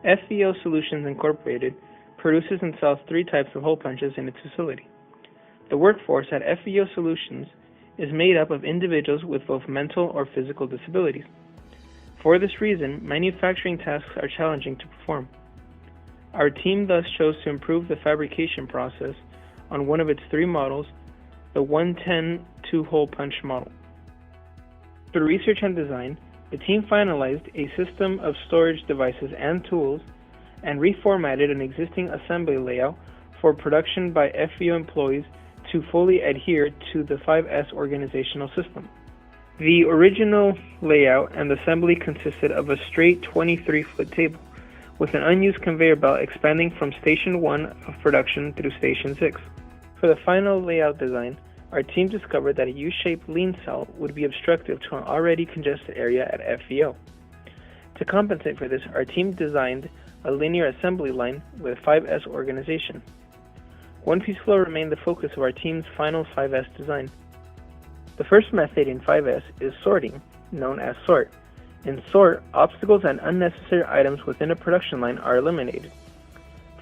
FVO Solutions Incorporated produces and sells 3 types of hole punches in its facility. The workforce at FVO Solutions is made up of individuals with both mental or physical disabilities. For this reason, manufacturing tasks are challenging to perform. Our team thus chose to improve the fabrication process on one of its 3 models, the 110 2-hole punch model. Through research and design, the team finalized a system of storage devices and tools and reformatted an existing assembly layout for production by FVO employees to fully adhere to the 5S organizational system. The original layout and assembly consisted of a straight 23-foot table with an unused conveyor belt expanding from Station 1 of production through Station 6. For the final layout design, our team discovered that a U-shaped lean cell would be obstructive to an already congested area at FVO. To compensate for this, our team designed a linear assembly line with 5S organization. One-piece flow remained the focus of our team's final 5S design. The first method in 5S is sorting, known as sort. In sort, obstacles and unnecessary items within a production line are eliminated.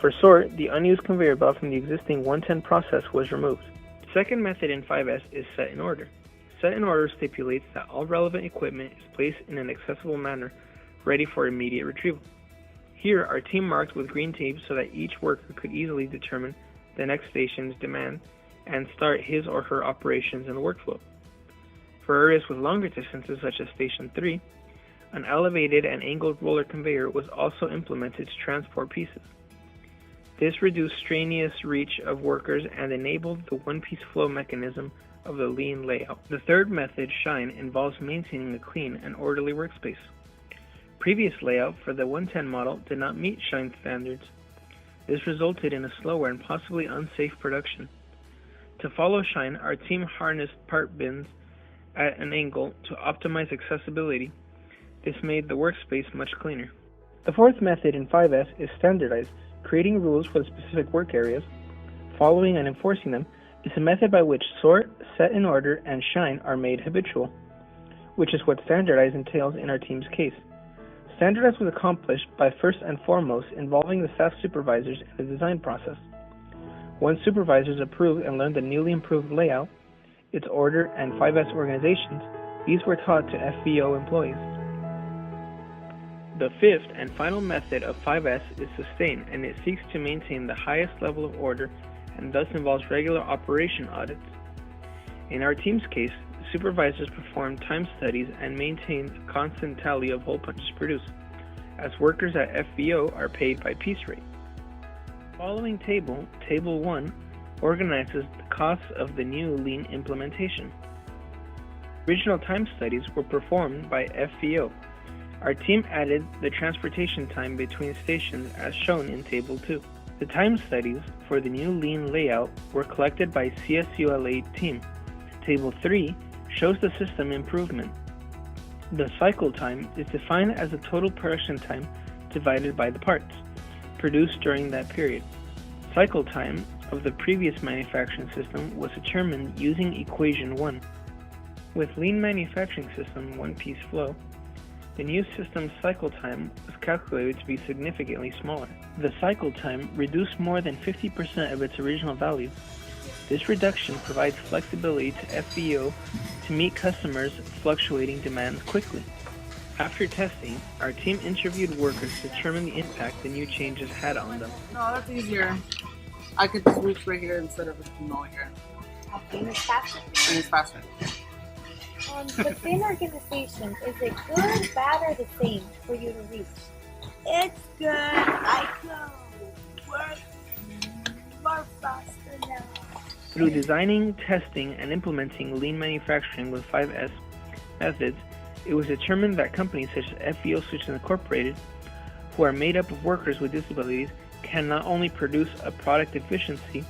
For sort, the unused conveyor belt from the existing 110 process was removed. The second method in 5S is set in order. Set in order stipulates that all relevant equipment is placed in an accessible manner, ready for immediate retrieval. Here, our team marked with green tape so that each worker could easily determine the next station's demand and start his or her operations in the workflow. For areas with longer distances, such as Station 3, an elevated and angled roller conveyor was also implemented to transport pieces. This reduced strenuous reach of workers and enabled the one-piece flow mechanism of the lean layout. The third method, shine, involves maintaining a clean and orderly workspace. Previous layout for the 110 model did not meet shine standards. This resulted in a slower and possibly unsafe production. To follow shine, our team harnessed part bins at an angle to optimize accessibility. This made the workspace much cleaner. The fourth method in 5S is standardized. Creating rules for the specific work areas, following and enforcing them, is a method by which sort, set in order, and shine are made habitual, which is what standardize entails in our team's case. Standardize was accomplished by first and foremost involving the staff supervisors in the design process. Once supervisors approved and learned the newly improved layout, its order, and 5S organizations, these were taught to FVO employees. The fifth and final method of 5S is sustain, and it seeks to maintain the highest level of order and thus involves regular operation audits. In our team's case, supervisors perform time studies and maintain a constant tally of hole punches produced, as workers at FVO are paid by piece rate. The following table, Table 1, organizes the costs of the new lean implementation. Original time studies were performed by FVO. Our team added the transportation time between stations as shown in Table 2. The time studies for the new lean layout were collected by CSULA team. Table 3 shows the system improvement. The cycle time is defined as the total production time divided by the parts produced during that period. Cycle time of the previous manufacturing system was determined using Equation 1. With lean manufacturing system one-piece flow, the new system's cycle time was calculated to be significantly smaller. The cycle time reduced more than 50% of its original value. This reduction provides flexibility to FVO to meet customers' fluctuating demands quickly. After testing, our team interviewed workers to determine the impact the new changes had on them. No, that's easier. I could just reach right here instead of just over here. And it's faster. And it's faster. The thin organization, is it good, bad, or the same for you to reach? It's good. I can work more faster now. Through designing, testing, and implementing lean manufacturing with 5S methods, it was determined that companies such as FVO Solutions Incorporated, who are made up of workers with disabilities, can not only produce a product efficiency,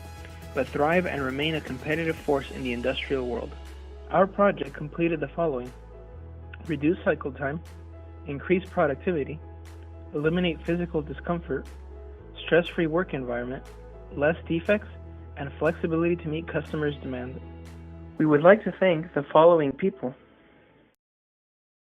but thrive and remain a competitive force in the industrial world. Our project completed the following: reduce cycle time, increase productivity, eliminate physical discomfort, stress-free work environment, less defects, and flexibility to meet customers' demands. We would like to thank the following people: